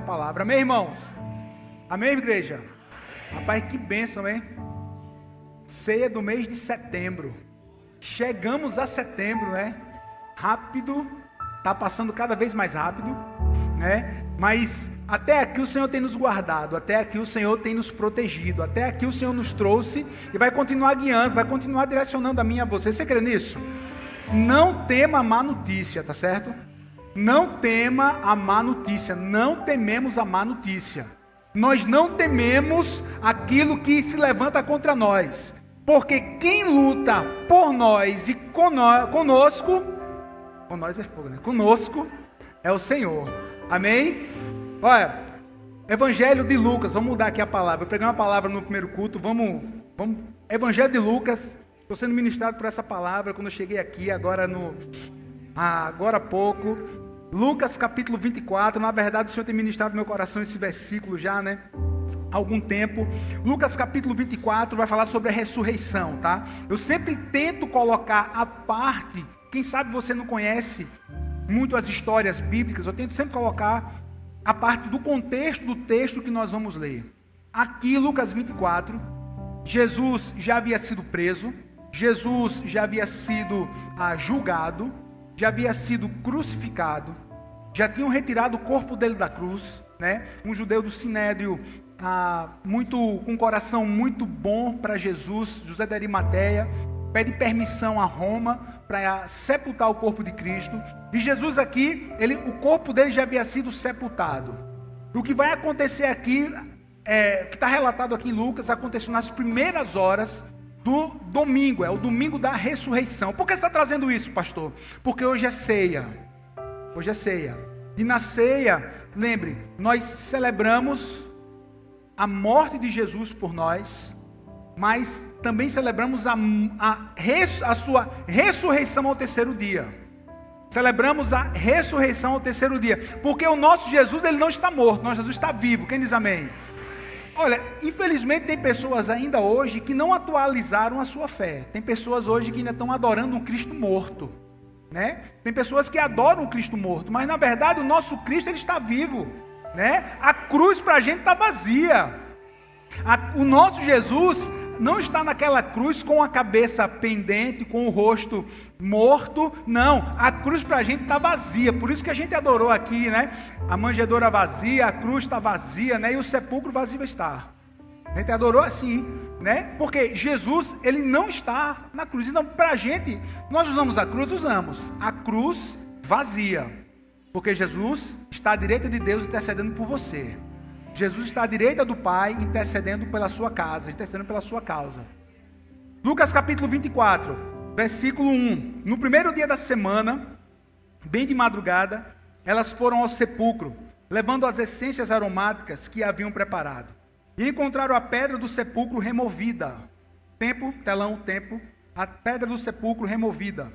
palavra. Amém, irmãos? Amém, igreja? Rapaz, que bênção, hein? Ceia do mês de setembro. Chegamos a setembro, né? Rápido, tá passando cada vez mais rápido, né? Mas até aqui o Senhor tem nos guardado, até aqui o Senhor tem nos protegido, até aqui o Senhor nos trouxe e vai continuar guiando, vai continuar direcionando a mim e a você. Você crê nisso? Não tema a má notícia, tá certo? Não tema a má notícia, não tememos a má notícia. Nós não tememos aquilo que se levanta contra nós, porque quem luta por nós e conosco, com nós é fogo, né? Conosco é o Senhor. Amém? Olha, Evangelho de Lucas, vamos mudar aqui a palavra. Eu peguei uma palavra no primeiro culto, vamos. Evangelho de Lucas, estou sendo ministrado por essa palavra quando eu cheguei aqui, agora há pouco. Lucas capítulo 24, na verdade o Senhor tem ministrado no meu coração esse versículo já, né? Há algum tempo. Lucas capítulo 24 vai falar sobre a ressurreição, tá? Eu sempre tento colocar a parte, quem sabe você não conhece muito as histórias bíblicas, eu tento sempre colocar a parte do contexto do texto que nós vamos ler. Aqui, Lucas 24, Jesus já havia sido preso, Jesus já havia sido julgado, já havia sido crucificado, já tinham retirado o corpo dele da cruz, né? Um judeu do Sinédrio, com um coração muito bom para Jesus, José de Arimateia, pede permissão a Roma para sepultar o corpo de Cristo. E Jesus aqui, o corpo dele já havia sido sepultado. O que vai acontecer aqui, que está relatado aqui em Lucas, aconteceu nas primeiras horas do domingo, é o domingo da ressurreição. Por que você está trazendo isso, pastor? Porque hoje é ceia. Hoje é ceia. E na ceia, lembre, nós celebramos a morte de Jesus por nós, mas também celebramos a sua ressurreição ao terceiro dia. Celebramos a ressurreição ao terceiro dia, porque o nosso Jesus, ele não está morto, nosso Jesus está vivo. Quem diz amém? Olha, infelizmente tem pessoas ainda hoje que não atualizaram a sua fé. Tem pessoas hoje que ainda estão adorando um Cristo morto, né? Tem pessoas que adoram um Cristo morto, mas na verdade o nosso Cristo, ele está vivo, né? A cruz para a gente está vazia. O nosso Jesus não está naquela cruz com a cabeça pendente, com o rosto morto. Não, a cruz para a gente está vazia. Por isso que a gente adorou aqui, né? A manjedoura vazia, a cruz está vazia, né? E o sepulcro vazio está. A gente adorou assim, né? Porque Jesus, ele não está na cruz. Então, para a gente, nós usamos a cruz vazia, porque Jesus está à direita de Deus intercedendo por você. Jesus está à direita do Pai, intercedendo pela sua casa, intercedendo pela sua causa. Lucas capítulo 24, versículo 1. No primeiro dia da semana, bem de madrugada, elas foram ao sepulcro, levando as essências aromáticas que haviam preparado. E encontraram a pedra do sepulcro removida. Tempo, a pedra do sepulcro removida.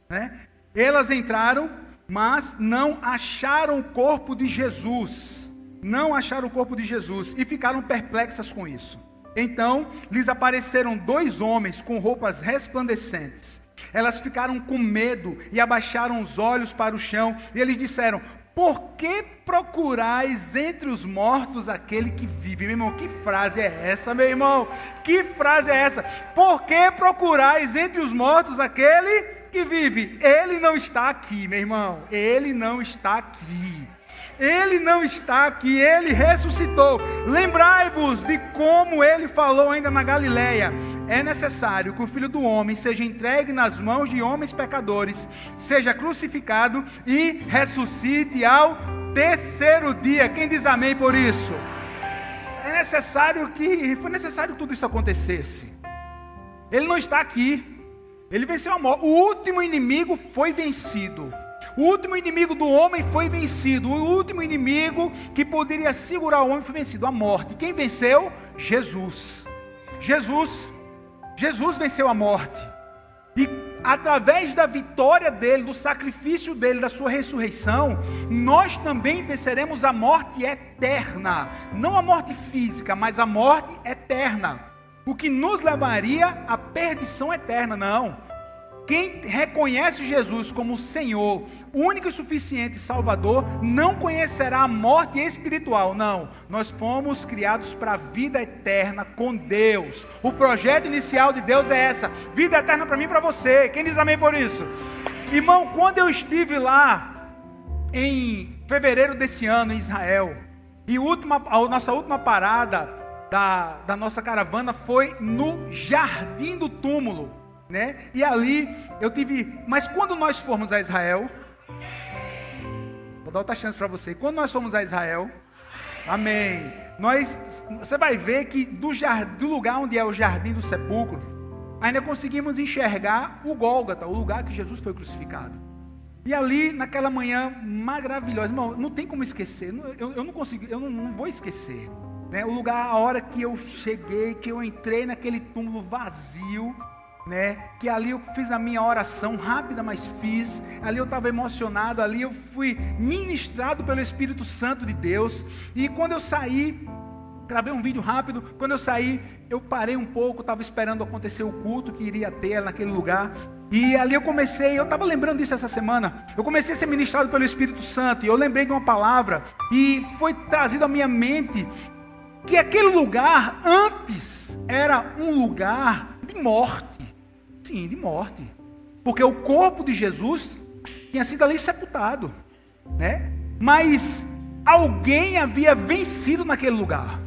Né? Elas entraram, mas não acharam o corpo de Jesus. Não acharam o corpo de Jesus e ficaram perplexas com isso. Então lhes apareceram 2 homens com roupas resplandecentes. Elas ficaram com medo e abaixaram os olhos para o chão. E eles disseram: por que procurais entre os mortos aquele que vive? Meu irmão, que frase é essa, meu irmão? Que frase é essa? Por que procurais entre os mortos aquele que vive? Ele não está aqui, meu irmão. Ele não está aqui. Ele não está aqui, ele ressuscitou. Lembrai-vos de como ele falou ainda na Galileia: é necessário que o Filho do Homem seja entregue nas mãos de homens pecadores, seja crucificado e ressuscite ao terceiro dia. Quem diz amém por isso? Foi necessário que tudo isso acontecesse. Ele não está aqui. Ele venceu a morte. O último inimigo foi vencido. O último inimigo do homem foi vencido. O último inimigo que poderia segurar o homem foi vencido, a morte. Quem venceu? Jesus. Jesus venceu a morte. E através da vitória dele, do sacrifício dele, da sua ressurreição, nós também venceremos a morte eterna. Não a morte física, mas a morte eterna. O que nos levaria à perdição eterna, não. Quem reconhece Jesus como Senhor, único e suficiente Salvador, não conhecerá a morte espiritual. Não, nós fomos criados para a vida eterna com Deus. O projeto inicial de Deus é essa, vida eterna para mim e para você. Quem diz amém por isso? Irmão, quando eu estive lá em fevereiro desse ano em Israel, e a nossa última parada da nossa caravana foi no Jardim do Túmulo, né? E ali eu tive, mas quando nós fomos a Israel, vou dar outra chance para você. Quando nós fomos a Israel, amém, você vai ver que do lugar onde é o Jardim do Sepulcro, ainda conseguimos enxergar o Gólgota, o lugar que Jesus foi crucificado. E ali, naquela manhã maravilhosa, irmão, não tem como esquecer, eu não consigo, eu não vou esquecer, né? O lugar, a hora que eu cheguei, que eu entrei naquele túmulo vazio, né? Que ali eu fiz a minha oração rápida, mas fiz. Ali eu estava emocionado, ali eu fui ministrado pelo Espírito Santo de Deus. E quando eu saí, gravei um vídeo rápido. Quando eu saí, eu parei um pouco, estava esperando acontecer o culto que iria ter naquele lugar. E ali eu estava lembrando disso essa semana. Eu comecei a ser ministrado pelo Espírito Santo. E eu lembrei de uma palavra. E foi trazido à minha mente que aquele lugar antes era um lugar de morte. Sim, de morte. Porque o corpo de Jesus tinha sido ali sepultado, né? Mas alguém havia vencido naquele lugar.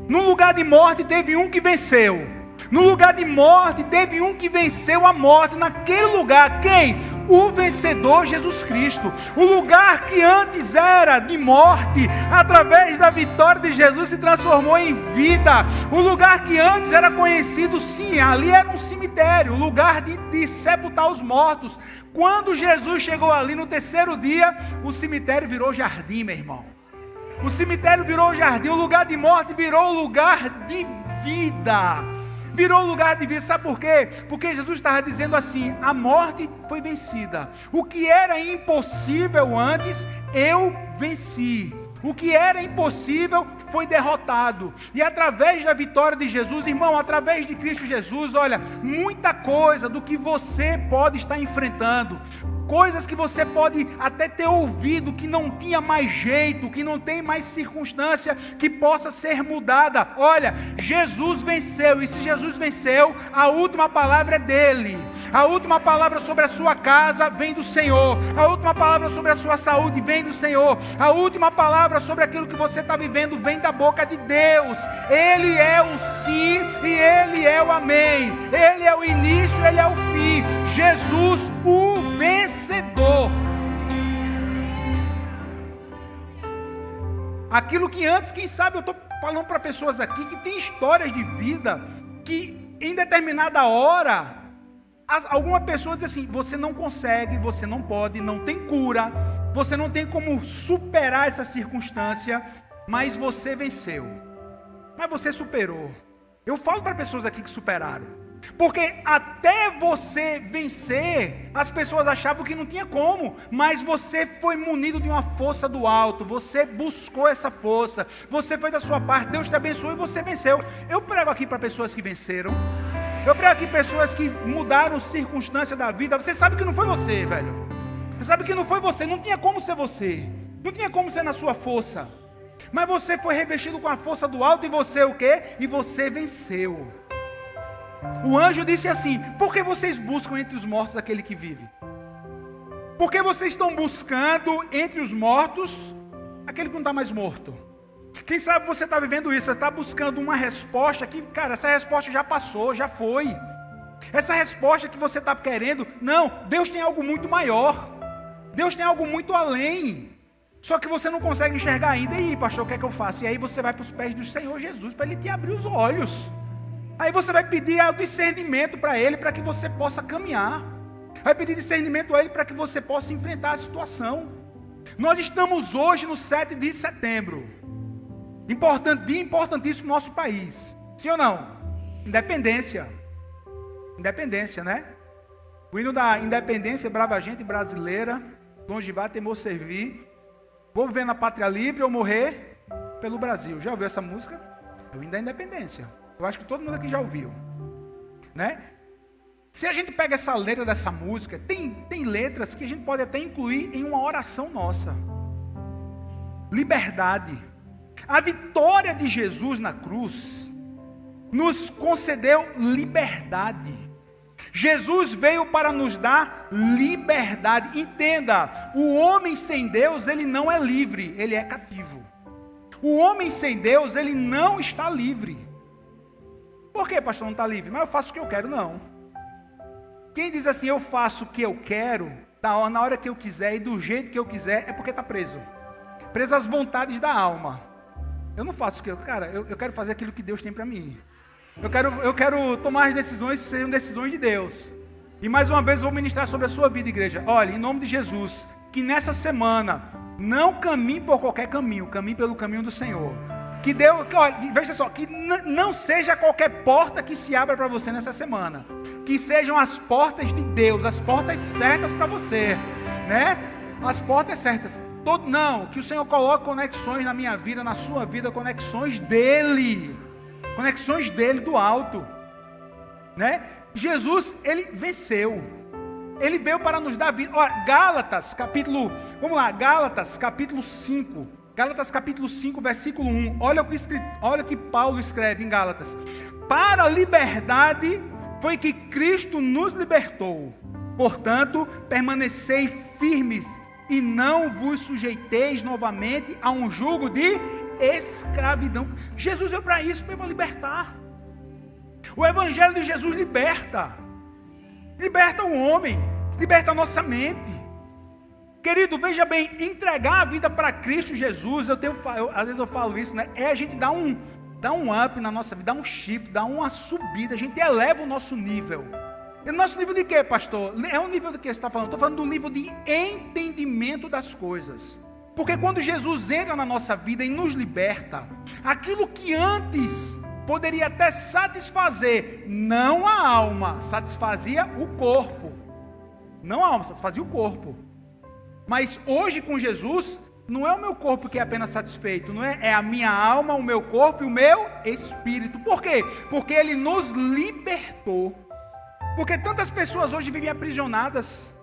No lugar de morte teve um que venceu. No lugar de morte teve um que venceu a morte. Naquele lugar, quem? O vencedor Jesus Cristo. O lugar que antes era de morte, através da vitória de Jesus se transformou em vida. O lugar que antes era conhecido, sim, ali era um cemitério, um lugar de sepultar os mortos. Quando Jesus chegou ali no terceiro dia, o cemitério virou jardim, meu irmão. O cemitério virou jardim, o lugar de morte virou lugar de vida. Virou lugar de vida, sabe por quê? Porque Jesus estava dizendo assim, a morte foi vencida. O que era impossível antes, eu venci. O que era impossível foi derrotado. E através da vitória de Jesus, irmão, através de Cristo Jesus, olha, muita coisa do que você pode estar enfrentando, coisas que você pode até ter ouvido que não tinha mais jeito, que não tem mais circunstância que possa ser mudada. Olha, Jesus venceu, e se Jesus venceu, a última palavra é dele. A última palavra sobre a sua casa vem do Senhor. A última palavra sobre a sua saúde vem do Senhor. A última palavra sobre aquilo que você está vivendo vem da boca de Deus. Ele é o sim e Ele é o amém. Ele é o início, Ele é o fim. Jesus, o vencedor. Aquilo que antes, quem sabe, eu estou falando para pessoas aqui que tem histórias de vida que em determinada hora, alguma pessoa diz assim, você não consegue, você não pode, não tem cura, você não tem como superar essa circunstância, mas você venceu, mas você superou. Eu falo para pessoas aqui que superaram, porque até você vencer, as pessoas achavam que não tinha como, mas você foi munido de uma força do alto, você buscou essa força, você fez a sua parte, Deus te abençoou e você venceu. Eu prego aqui para pessoas que venceram, eu prego aqui pessoas que mudaram circunstância da vida. Você sabe que não foi você, velho, você sabe que não foi você, não tinha como ser você, não tinha como ser na sua força, mas você foi revestido com a força do alto e você o quê? E você venceu. O anjo disse assim, por que vocês buscam entre os mortos aquele que vive? Por que vocês estão buscando entre os mortos aquele que não está mais morto? Quem sabe você está vivendo isso, você está buscando uma resposta que, cara, essa resposta já passou, já foi. Essa resposta que você está querendo, não, Deus tem algo muito maior. Deus tem algo muito além. Só que você não consegue enxergar ainda. E aí, pastor, o que é que eu faço? E aí você vai para os pés do Senhor Jesus, para Ele te abrir os olhos. Aí você vai pedir o discernimento para Ele, para que você possa caminhar. Vai pedir discernimento a Ele, para que você possa enfrentar a situação. Nós estamos hoje no 7 de setembro. Dia importantíssimo no nosso país. Sim ou não? Independência. Independência, né? O hino da independência, brava gente brasileira, longe vá, temor servir. Vou viver na pátria livre ou morrer pelo Brasil. Já ouviu essa música? É o hino da independência. Eu acho que todo mundo aqui já ouviu, né? Se a gente pega essa letra dessa música, tem letras que a gente pode até incluir em uma oração nossa. Liberdade. A vitória de Jesus na cruz nos concedeu liberdade. Jesus veio para nos dar liberdade. Entenda, o homem sem Deus, ele não é livre, ele é cativo. O homem sem Deus, ele não está livre. Por que, pastor, não está livre? Mas eu faço o que eu quero, não. Quem diz assim, eu faço o que eu quero, na hora que eu quiser e do jeito que eu quiser, é porque está preso. Preso às vontades da alma. Eu não faço o que eu... Cara, eu quero fazer aquilo que Deus tem para mim. Eu quero tomar as decisões que sejam decisões de Deus. E mais uma vez eu vou ministrar sobre a sua vida, igreja. Olha, em nome de Jesus, que nessa semana não caminhe por qualquer caminho, caminhe pelo caminho do Senhor. Que Deus, olha, veja só, que não seja qualquer porta que se abra para você nessa semana. Que sejam as portas de Deus, as portas certas para você, né? As portas certas. Não, que o Senhor coloque conexões na minha vida, na sua vida, conexões dEle. Conexões dEle do alto, né? Jesus, Ele venceu. Ele veio para nos dar vida. Olha, Gálatas, capítulo 5. Gálatas capítulo 5, versículo 1. Olha o que Paulo escreve em Gálatas. Para a liberdade foi que Cristo nos libertou. Portanto, permanecei firmes e não vos sujeiteis novamente a um jugo de escravidão. Jesus veio para isso, veio para libertar. O evangelho de Jesus liberta. Liberta o homem, liberta a nossa mente. Querido, veja bem, entregar a vida para Cristo Jesus, às vezes eu falo isso, né? É a gente dar um up na nossa vida, dar um shift, dar uma subida, a gente eleva o nosso nível. E o nosso nível de quê, pastor? É um nível do que você está falando? Estou falando do nível de entendimento das coisas. Porque quando Jesus entra na nossa vida e nos liberta, aquilo que antes poderia até satisfazer, não a alma, satisfazia o corpo. Não a alma, satisfazia o corpo. Mas hoje com Jesus, não é o meu corpo que é apenas satisfeito, não é? É a minha alma, o meu corpo e o meu espírito. Por quê? Porque Ele nos libertou. Porque tantas pessoas hoje vivem aprisionadas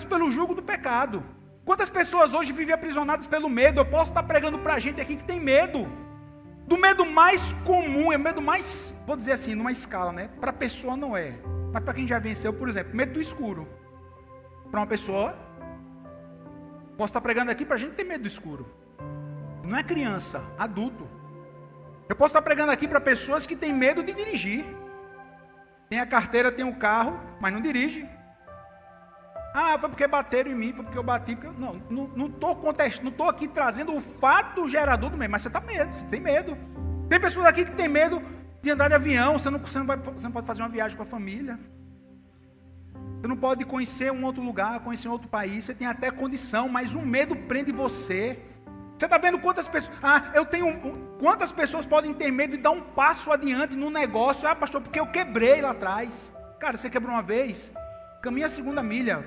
pelo jugo do pecado. Quantas pessoas hoje vivem aprisionadas pelo medo? Eu posso estar pregando para a gente aqui que tem medo. Do medo mais comum, é o medo mais, vou dizer assim, numa escala, né? Para a pessoa não é. Mas para quem já venceu, por exemplo, medo do escuro. Para uma pessoa, posso estar pregando aqui para a gente que tem medo do escuro. Não é criança, adulto. Eu posso estar pregando aqui para pessoas que têm medo de dirigir. Tem a carteira, tem o carro, mas não dirige. Ah, foi porque bateram em mim, foi porque eu bati. Porque não estou aqui trazendo o fato gerador do medo, mas você tem medo. Tem pessoas aqui que tem medo de andar de avião, você não pode fazer uma viagem com a família. Você não pode conhecer um outro lugar, conhecer um outro país, você tem até condição, mas o medo prende você. Você está vendo quantas pessoas... Quantas pessoas podem ter medo de dar um passo adiante no negócio? Ah, pastor, porque eu quebrei lá atrás. Cara, você quebrou uma vez, caminha a segunda milha.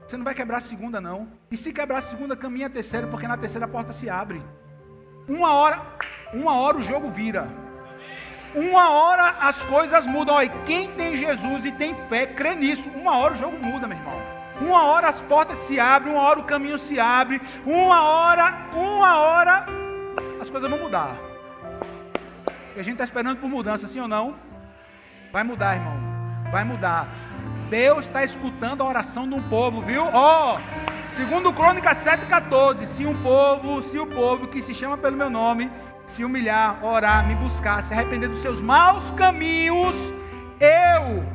Você não vai quebrar a segunda, não. E se quebrar a segunda, caminha a terceira, porque na terceira a porta se abre. Uma hora o jogo vira. Uma hora as coisas mudam. Olha, quem tem Jesus e tem fé, crê nisso. Uma hora o jogo muda, meu irmão. Uma hora as portas se abrem, uma hora o caminho se abre, uma hora as coisas vão mudar. E a gente está esperando por mudança, sim ou não? Vai mudar, irmão. Vai mudar. Deus está escutando a oração de um povo, viu? Segundo Crônicas 7,14, se o povo que se chama pelo meu nome, se humilhar, orar, me buscar, se arrepender dos seus maus caminhos, eu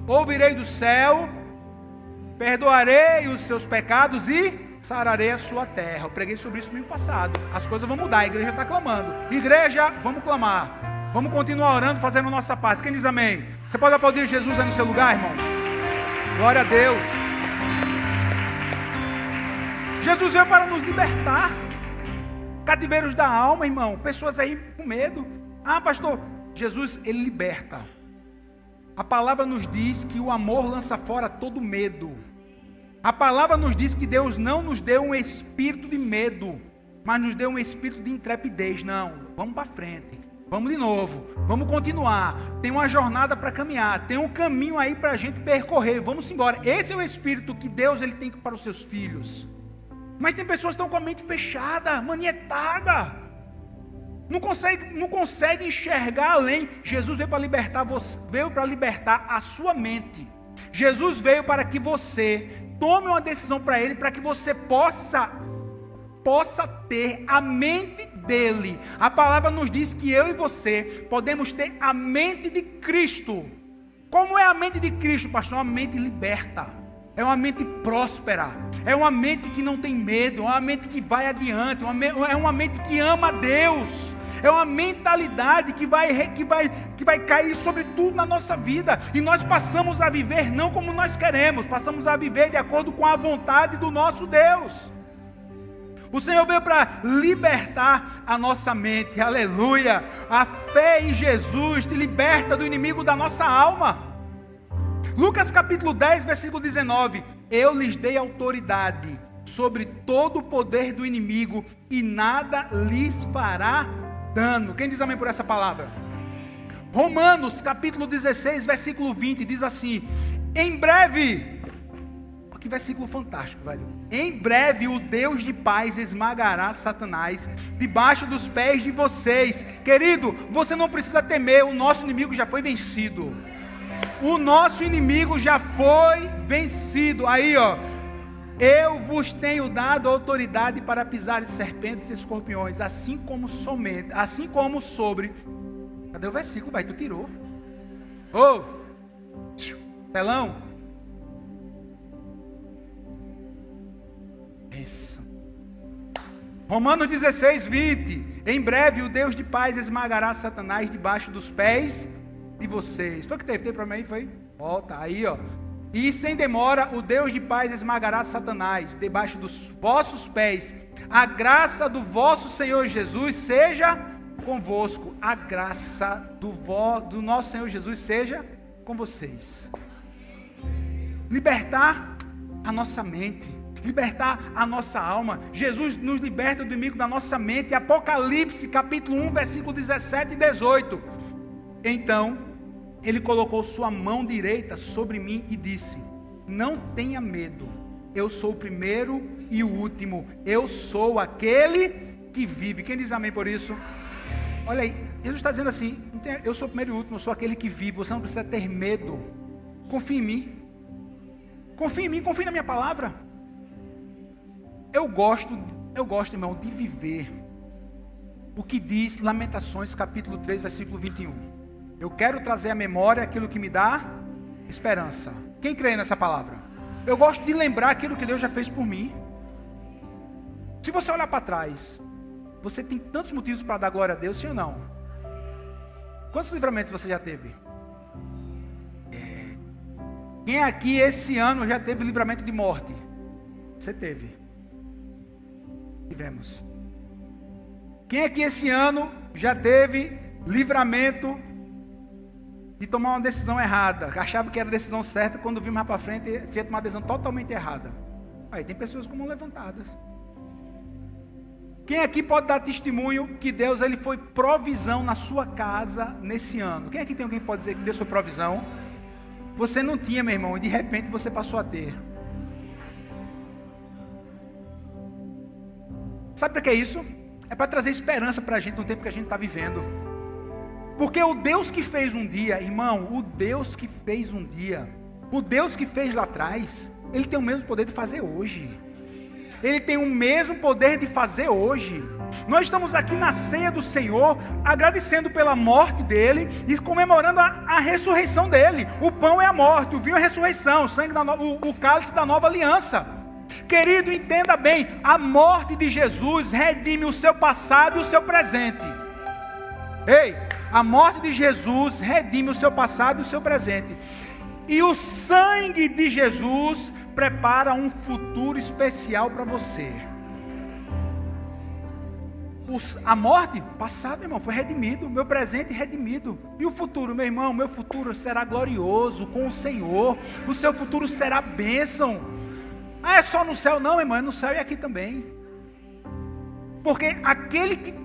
ouvirei do céu, perdoarei os seus pecados e sararei a sua terra. Eu preguei sobre isso no domingo passado. As coisas vão mudar, a igreja está clamando. Igreja, vamos clamar. Vamos continuar orando, fazendo a nossa parte. Quem diz amém? Você pode aplaudir Jesus aí no seu lugar, irmão? Glória a Deus. Jesus veio para nos libertar. Cativeiros da alma, irmão. Pessoas aí com medo. Ah, pastor, Jesus, Ele liberta. A palavra nos diz que o amor lança fora todo medo. A palavra nos diz que Deus não nos deu um espírito de medo, mas nos deu um espírito de intrepidez. Não, vamos para frente. Vamos de novo, vamos continuar. Tem uma jornada para caminhar, tem um caminho aí para a gente percorrer. Vamos embora. Esse é o espírito que Deus ele tem para os seus filhos. Mas tem pessoas que estão com a mente fechada, manietada. Não consegue enxergar além. Jesus veio para libertar você, veio para libertar a sua mente. Jesus veio para que você tome uma decisão para Ele, para que você possa ter a mente dele. A palavra nos diz que eu e você podemos ter a mente de Cristo. Como é a mente de Cristo, pastor? É uma mente liberta, é uma mente próspera, é uma mente que não tem medo, é uma mente que vai adiante, é uma mente que ama a Deus. É uma mentalidade que vai cair sobre tudo na nossa vida. E nós passamos a viver não como nós queremos, passamos a viver de acordo com a vontade do nosso Deus. O Senhor veio para libertar a nossa mente, aleluia. A fé em Jesus te liberta do inimigo da nossa alma. Lucas capítulo 10, versículo 19. Eu lhes dei autoridade sobre todo o poder do inimigo e nada lhes fará dano. Quem diz amém por essa palavra? Romanos capítulo 16, versículo 20 diz assim: em breve, que versículo fantástico, velho. Em breve o Deus de paz esmagará Satanás debaixo dos pés de vocês. Querido, você não precisa temer, o nosso inimigo já foi vencido. O nosso inimigo já foi vencido. Aí, ó, eu vos tenho dado autoridade para pisar serpentes e escorpiões, assim como sobre. Cadê o versículo, velho? Tu tirou. Ô, telão. Romanos 16, 20. Em breve o Deus de paz esmagará Satanás debaixo dos pés de vocês. Foi o que teve? Teve problema aí? Foi? Volta aí, ó. E sem demora o Deus de paz esmagará Satanás debaixo dos vossos pés. A graça do vosso Senhor Jesus seja convosco. A graça do nosso Senhor Jesus seja com vocês. Libertar a nossa mente, libertar a nossa alma. Jesus nos liberta do inimigo da nossa mente. Apocalipse capítulo 1, versículo 17 e 18. Então ele colocou sua mão direita sobre mim e disse: não tenha medo, eu sou o primeiro e o último, eu sou aquele que vive. Quem diz amém por isso? Olha aí, Jesus está dizendo assim: eu sou o primeiro e o último, eu sou aquele que vive. Você não precisa ter medo. Confie em mim. Confie em mim, confie na minha palavra. Eu gosto, irmão, de viver o que diz Lamentações capítulo 3, versículo 21. Eu quero trazer à memória aquilo que me dá esperança. Quem crê nessa palavra? Eu gosto de lembrar aquilo que Deus já fez por mim. Se você olhar para trás, você tem tantos motivos para dar glória a Deus, sim ou não? Quantos livramentos você já teve? Quem aqui esse ano já teve livramento de morte? Você teve. Tivemos. Quem aqui esse ano já teve livramento de tomar uma decisão errada? Achava que era a decisão certa, quando vimos mais para frente, tinha tomado uma decisão totalmente errada. Aí tem pessoas com mãos levantadas. Quem aqui pode dar testemunho que Deus ele foi provisão na sua casa nesse ano? Quem aqui tem alguém que pode dizer que Deus foi provisão? Você não tinha, meu irmão, e de repente você passou a ter. Sabe para que é isso? É para trazer esperança para a gente no tempo que a gente está vivendo. Porque o Deus que fez um dia, irmão, o Deus que fez um dia, o Deus que fez lá atrás, Ele tem o mesmo poder de fazer hoje. Ele tem o mesmo poder de fazer hoje. Nós estamos aqui na ceia do Senhor, agradecendo pela morte dele e comemorando a ressurreição dele. O pão é a morte, o vinho é a ressurreição, o sangue o cálice da nova aliança. Querido, entenda bem, a morte de Jesus redime o seu passado e o seu presente. Ei, a morte de Jesus redime o seu passado e o seu presente. E o sangue de Jesus prepara um futuro especial para você. A morte, passado, irmão, foi redimido. Meu presente redimido. E o futuro, meu irmão, meu futuro será glorioso com o Senhor. O seu futuro será bênção. Ah, é só no céu? Não, irmão, é no céu e aqui também. Porque aquele que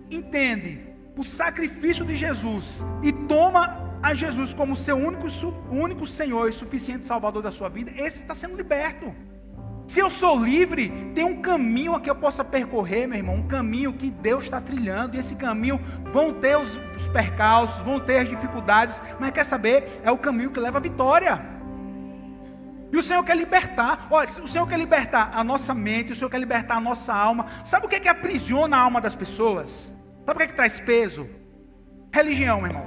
entende o sacrifício de Jesus e toma a Jesus como seu único Senhor e suficiente Salvador da sua vida, esse está sendo liberto. Se eu sou livre, tem um caminho a que eu possa percorrer, meu irmão, um caminho que Deus está trilhando, e esse caminho vão ter os percalços, vão ter as dificuldades, mas quer saber, é o caminho que leva à vitória. E o Senhor quer libertar, olha, o Senhor quer libertar a nossa mente, o Senhor quer libertar a nossa alma. Sabe o que aprisiona a alma das pessoas? Sabe o que traz peso? Religião, meu irmão.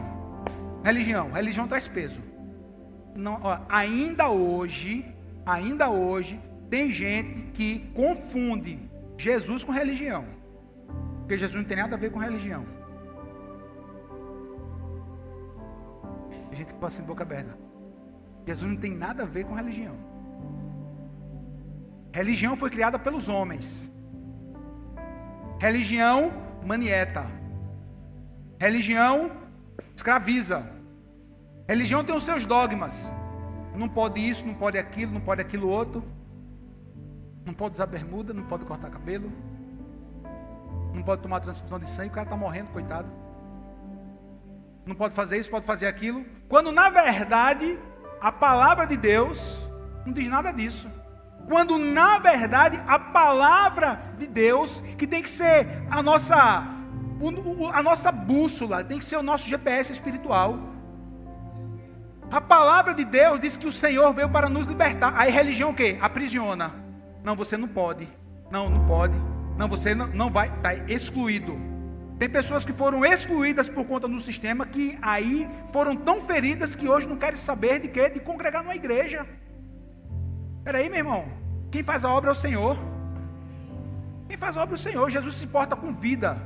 Religião traz peso. Não, ó, ainda hoje, tem gente que confunde Jesus com religião. Porque Jesus não tem nada a ver com religião. Tem gente que passa assim de boca aberta. Jesus não tem nada a ver com religião. Religião foi criada pelos homens. Religião manieta. Religião escraviza. Religião tem os seus dogmas. Não pode isso, não pode aquilo outro. Não pode usar bermuda, não pode cortar cabelo. Não pode tomar transfusão de sangue, o cara está morrendo, coitado. Não pode fazer isso, pode fazer aquilo. Quando na verdade, a palavra de Deus não diz nada disso. Quando na verdade, a palavra de Deus, que tem que ser a nossa bússola, tem que ser o nosso GPS espiritual. A palavra de Deus diz que o Senhor veio para nos libertar. Aí religião o quê? Aprisiona. Não, você não pode. Não pode. Não, você não vai. Está excluído. Tem pessoas que foram excluídas por conta do sistema, que aí foram tão feridas que hoje não querem saber de quê? De congregar numa igreja. Espera aí, meu irmão. Quem faz a obra é o Senhor. Quem faz a obra é o Senhor. Jesus se importa com vida.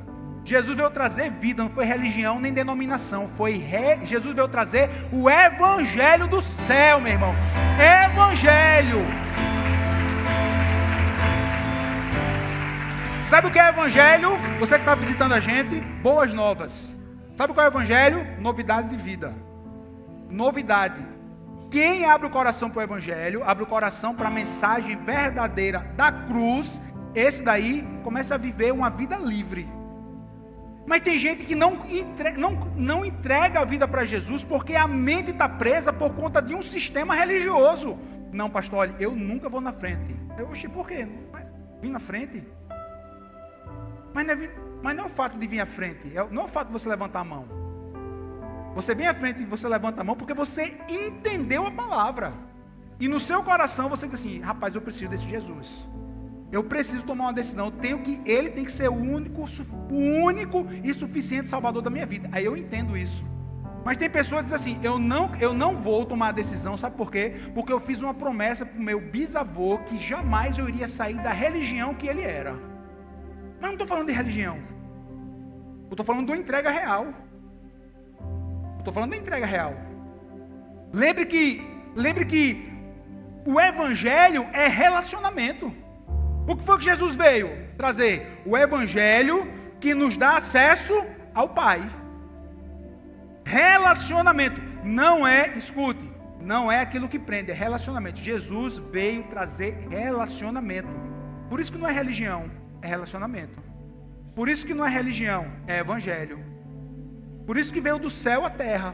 Jesus veio trazer vida, não foi religião nem denominação. Jesus veio trazer o evangelho do céu, meu irmão. Evangelho. Sabe o que é evangelho? Você que está visitando a gente, boas novas. Sabe qual é o evangelho? Novidade de vida. Novidade. Quem abre o coração para o evangelho, abre o coração para a mensagem verdadeira da cruz, esse daí começa a viver uma vida livre. Mas tem gente que não entrega a vida para Jesus porque a mente está presa por conta de um sistema religioso. Não, pastor, olha, eu nunca vou na frente. Oxi, por quê? Vim na frente? Mas não é o fato de vir à frente, não é o fato de você levantar a mão. Você vem à frente e você levanta a mão porque você entendeu a palavra. E no seu coração você diz assim, rapaz, eu preciso desse Jesus. Eu preciso tomar uma decisão, ele tem que ser o único e suficiente Salvador da minha vida. Aí eu entendo isso. Mas tem pessoas que dizem assim, eu não vou tomar a decisão, sabe por quê? Porque eu fiz uma promessa para o meu bisavô que jamais eu iria sair da religião que ele era. Mas não estou falando de religião. Eu estou falando de uma entrega real. Lembre que o evangelho é relacionamento. O que foi que Jesus veio trazer? O evangelho que nos dá acesso ao Pai. Relacionamento. Não é, escute, não é aquilo que prende, é relacionamento. Jesus veio trazer relacionamento. Por isso que não é religião, é relacionamento. Por isso que não é religião, é evangelho. Por isso que veio do céu à terra.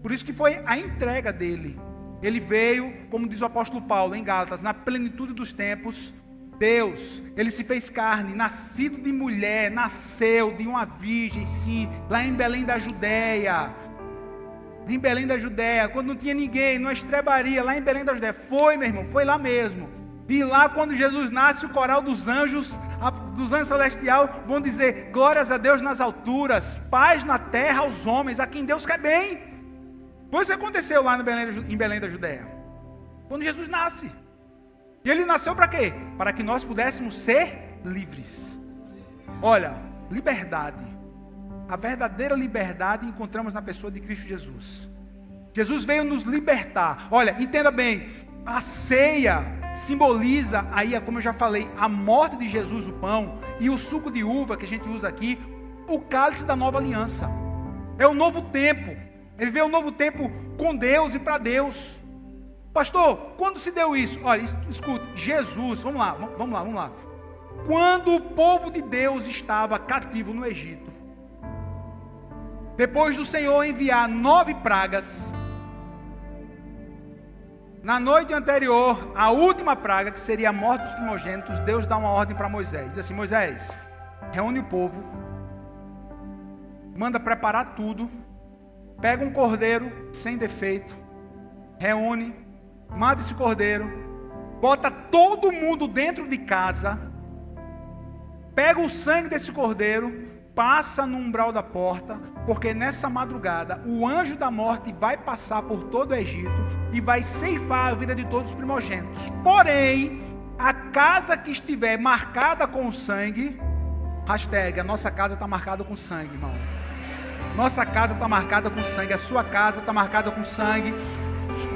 Por isso que foi a entrega dele. Ele veio, como diz o apóstolo Paulo em Gálatas, na plenitude dos tempos. Deus, ele se fez carne, nascido de mulher, nasceu de uma virgem, sim, lá em Belém da Judéia. Em Belém da Judéia, quando não tinha ninguém, numa estrebaria, lá em Belém da Judéia. Foi, meu irmão, foi lá mesmo. E lá, quando Jesus nasce, o coral dos anjos celestiais vão dizer, glórias a Deus nas alturas, paz na terra aos homens, a quem Deus quer bem. Foi isso que aconteceu lá em Belém da Judéia, quando Jesus nasce. E ele nasceu para quê? Para que nós pudéssemos ser livres. Olha, liberdade. A verdadeira liberdade encontramos na pessoa de Cristo Jesus. Jesus veio nos libertar. Olha, entenda bem, a ceia simboliza aí, como eu já falei, a morte de Jesus, o pão, e o suco de uva que a gente usa aqui, o cálice da nova aliança. É um novo tempo. Ele veio um novo tempo com Deus e para Deus. Pastor, quando se deu isso? Olha, escute, Jesus, vamos lá. Quando o povo de Deus estava cativo no Egito, depois do Senhor enviar 9 pragas, na noite anterior, a última praga, que seria a morte dos primogênitos, Deus dá uma ordem para Moisés. Diz assim: Moisés, reúne o povo, manda preparar tudo, pega um cordeiro sem defeito, reúne, mata esse cordeiro, bota todo mundo dentro de casa, pega o sangue desse cordeiro, passa no umbral da porta, porque nessa madrugada o anjo da morte vai passar por todo o Egito e vai ceifar a vida de todos os primogênitos. Porém, a casa que estiver marcada com sangue, hashtag, a nossa casa está marcada com sangue, irmão. Nossa casa está marcada com sangue, a sua casa está marcada com sangue.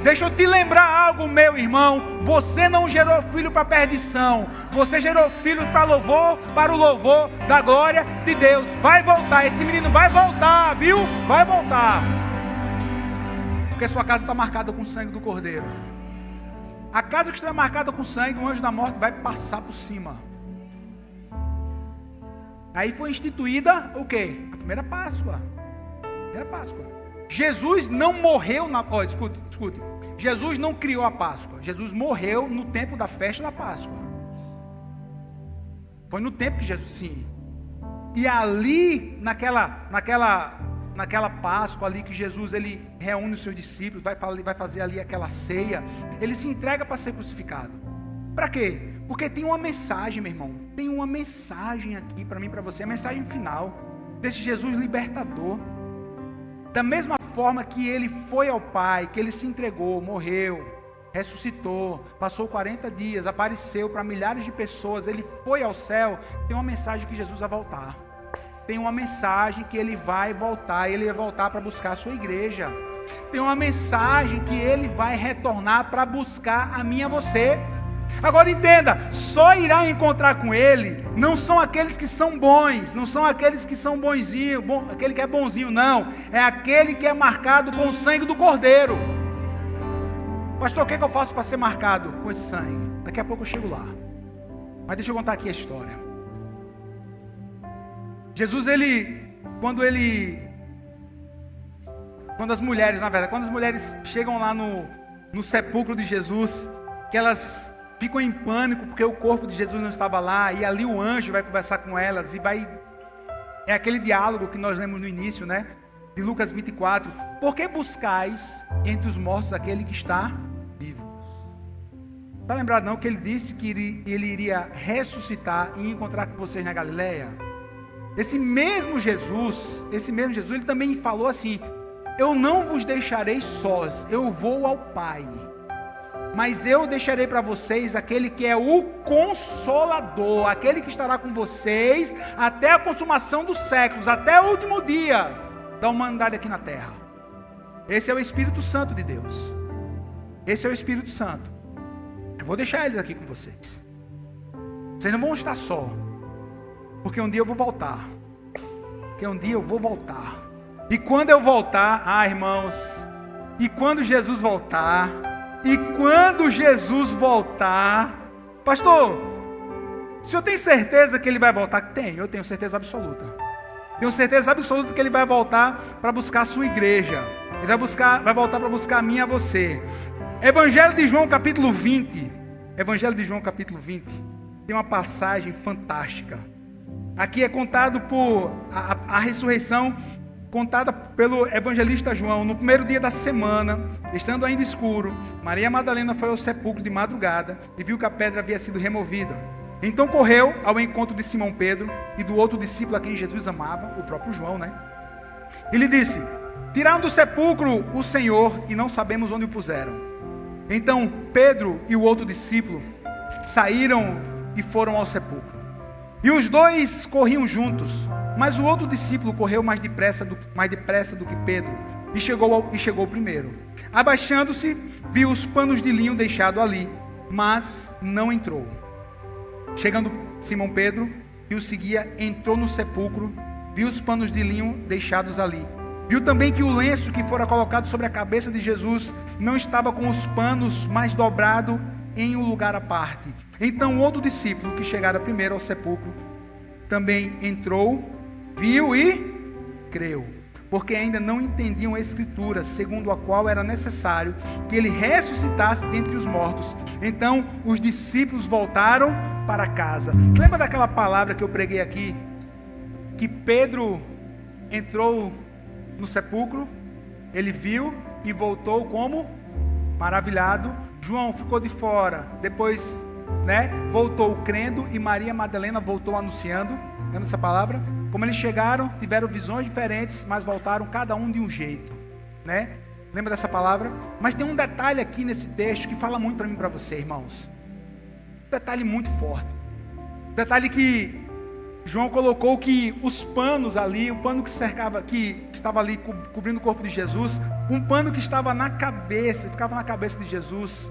Deixa eu te lembrar algo, meu irmão. Você não gerou filho para perdição. Você gerou filho para o louvor da glória de Deus. Vai voltar, esse menino vai voltar, viu? Vai voltar. Porque sua casa está marcada com o sangue do Cordeiro. A casa que estiver marcada com sangue, o anjo da morte vai passar por cima. Aí foi instituída o quê? A primeira Páscoa. Primeira Páscoa. Jesus não morreu na... escute. Jesus não criou a Páscoa. Jesus morreu no tempo da festa da Páscoa. Foi no tempo que Jesus... Sim. E ali, naquela Páscoa ali que Jesus ele reúne os seus discípulos, vai fazer ali aquela ceia, ele se entrega para ser crucificado. Para quê? Porque tem uma mensagem, meu irmão. Tem uma mensagem aqui para mim e para você. A mensagem final desse Jesus libertador. Da mesma forma que ele foi ao Pai, que ele se entregou, morreu, ressuscitou, passou 40 dias, apareceu para milhares de pessoas, ele foi ao céu, tem uma mensagem que Jesus vai voltar. Tem uma mensagem que ele vai voltar, ele vai voltar para buscar a sua igreja. Tem uma mensagem que ele vai retornar para buscar a mim e a você. Agora entenda, só irá encontrar com ele, não são aqueles que são bons, não são aqueles que são bonzinhos, aquele que é bonzinho, não. É aquele que é marcado com o sangue do Cordeiro. Pastor, o que eu faço para ser marcado com esse sangue? Daqui a pouco eu chego lá. Mas deixa eu contar aqui a história. Jesus, quando as mulheres chegam lá no sepulcro de Jesus, que elas ficam em pânico porque o corpo de Jesus não estava lá, e ali o anjo vai conversar com elas e é aquele diálogo que nós lemos no início, né? De Lucas 24. Por que buscais entre os mortos aquele que está vivo? Está lembrado não que ele disse que ele iria ressuscitar e encontrar com vocês na Galileia? Esse mesmo Jesus, ele também falou assim: eu não vos deixarei sós, eu vou ao Pai. Mas eu deixarei para vocês aquele que é o Consolador, aquele que estará com vocês até a consumação dos séculos, até o último dia da humanidade aqui na terra. Esse é o Espírito Santo de Deus. Esse é o Espírito Santo. Eu vou deixar eles aqui com vocês. Vocês não vão estar só, porque um dia eu vou voltar. E quando eu voltar, irmãos, e quando Jesus voltar, pastor, o senhor tem certeza que ele vai voltar? Eu tenho certeza absoluta. Tenho certeza absoluta que ele vai voltar para buscar a sua igreja. Ele vai voltar para buscar a mim e a você. Evangelho de João capítulo 20. Tem uma passagem fantástica. Aqui é contado por a ressurreição, contada pelo evangelista João. No primeiro dia da semana, estando ainda escuro, Maria Madalena foi ao sepulcro de madrugada e viu que a pedra havia sido removida. Então correu ao encontro de Simão Pedro e do outro discípulo a quem Jesus amava, o próprio João, né? E lhe disse: tiraram do sepulcro o Senhor e não sabemos onde o puseram. Então Pedro e o outro discípulo saíram e foram ao sepulcro. E os dois corriam juntos, mas o outro discípulo correu mais depressa do que Pedro e chegou primeiro. Abaixando-se, viu os panos de linho deixados ali, mas não entrou. Chegando Simão Pedro, que o seguia, entrou no sepulcro, viu os panos de linho deixados ali. Viu também que o lenço que fora colocado sobre a cabeça de Jesus não estava com os panos, mas dobrado em um lugar à parte. Então o outro discípulo, que chegara primeiro ao sepulcro, também entrou, viu e creu. porque ainda não entendiam a Escritura, segundo a qual era necessário que ele ressuscitasse dentre os mortos. Então os discípulos voltaram para casa. Lembra daquela palavra que eu preguei aqui? Que Pedro entrou no sepulcro, ele viu e voltou como? Maravilhado. João ficou de fora, depois, voltou crendo, e Maria Madalena voltou anunciando. Lembra dessa palavra? Como eles chegaram, tiveram visões diferentes, mas voltaram cada um de um jeito, Lembra dessa palavra? Mas tem um detalhe aqui nesse texto que fala muito para mim e para você, irmãos. Um detalhe muito forte. Um detalhe que João colocou, que os panos ali, o pano que cercava, que estava ali cobrindo o corpo de Jesus, um pano que estava na cabeça, ficava na cabeça de Jesus.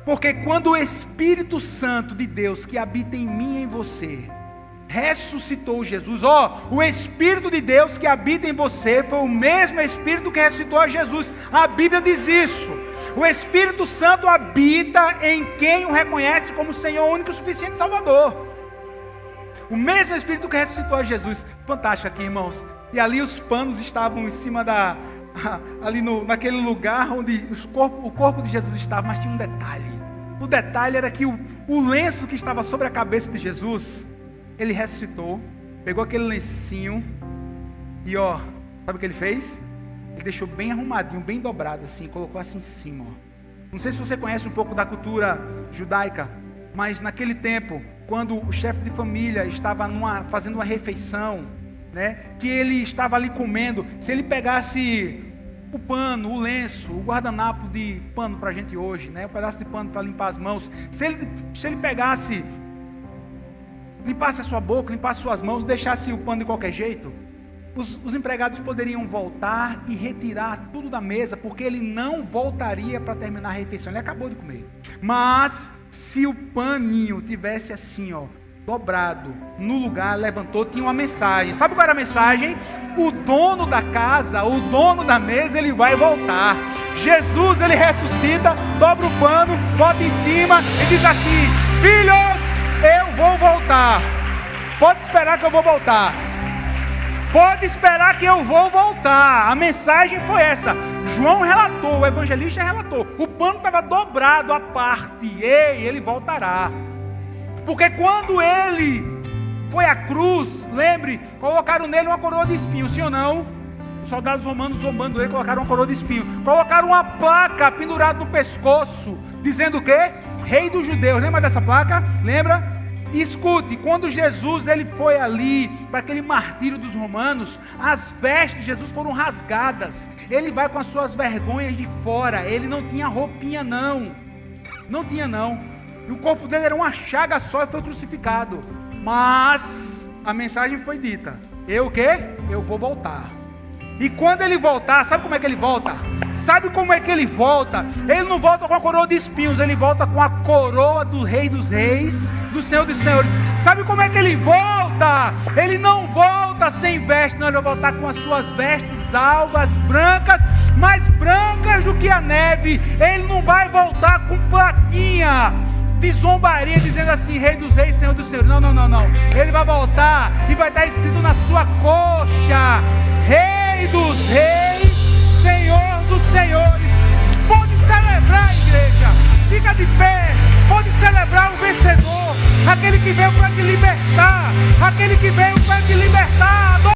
Porque quando o Espírito Santo de Deus, que habita em mim e em você, ressuscitou Jesus, o Espírito de Deus que habita em você foi o mesmo Espírito que ressuscitou a Jesus. A Bíblia diz isso. O Espírito Santo habita em quem o reconhece como Senhor, único e suficiente Salvador. O mesmo Espírito que ressuscitou a Jesus. Fantástico aqui, irmãos. E ali os panos estavam em cima naquele lugar onde o corpo de Jesus estava. Mas tinha um detalhe. O detalhe era que o lenço que estava sobre a cabeça de Jesus, ele ressuscitou, pegou aquele lencinho e sabe o que ele fez? Ele deixou bem arrumadinho, bem dobrado assim, colocou assim em cima. Não sei se você conhece um pouco da cultura judaica, mas naquele tempo, quando o chefe de família estava fazendo uma refeição, que ele estava ali comendo, se ele pegasse o pano, o lenço, o guardanapo de pano para a gente hoje, um pedaço de pano para limpar as mãos, se ele pegasse, limpasse a sua boca, limpasse suas mãos, deixasse o pano de qualquer jeito, os empregados poderiam voltar e retirar tudo da mesa, porque ele não voltaria para terminar a refeição, ele acabou de comer. Mas se o paninho tivesse assim, dobrado no lugar, levantou, tinha uma mensagem. Sabe qual era a mensagem? O dono da casa, o dono da mesa, ele vai voltar. Jesus, ele ressuscita, dobra o pano, bota em cima e diz assim: filhos, eu vou voltar. Pode esperar que eu vou voltar. Pode esperar que eu vou voltar. A mensagem foi essa. João relatou, o evangelista relatou. O pano estava dobrado à parte. Ei, ele voltará. Porque quando ele foi à cruz, lembre, colocaram nele uma coroa de espinho, sim ou não? Os soldados romanos zombando ele, colocaram uma coroa de espinho. Colocaram uma placa pendurada no pescoço, dizendo o quê? Rei dos judeus. Lembra dessa placa? Lembra? E escute, quando Jesus ele foi ali para aquele martírio dos romanos, as vestes de Jesus foram rasgadas. Ele vai com as suas vergonhas de fora. Ele não tinha roupinha não. Não tinha não. E o corpo dele era uma chaga só e foi crucificado. Mas a mensagem foi dita: eu o quê? Eu vou voltar. E quando ele voltar, sabe como é que ele volta? Sabe como é que ele volta? Ele não volta com a coroa de espinhos, ele volta com a coroa do Rei dos Reis, do Senhor dos Senhores. Sabe como é que ele volta? Ele não volta sem veste, não, ele vai voltar com as suas vestes alvas, brancas, mais brancas do que a neve. Ele não vai voltar com plaquinha de zombaria dizendo assim: Rei dos Reis, Senhor dos Senhores. Não, não, não, não. Ele vai voltar e vai estar escrito na sua coxa: Rei dos Reis, Senhor dos Senhores. Pode celebrar, igreja. Fica de pé. Pode celebrar o vencedor, aquele que veio para te libertar, aquele que veio para te libertar.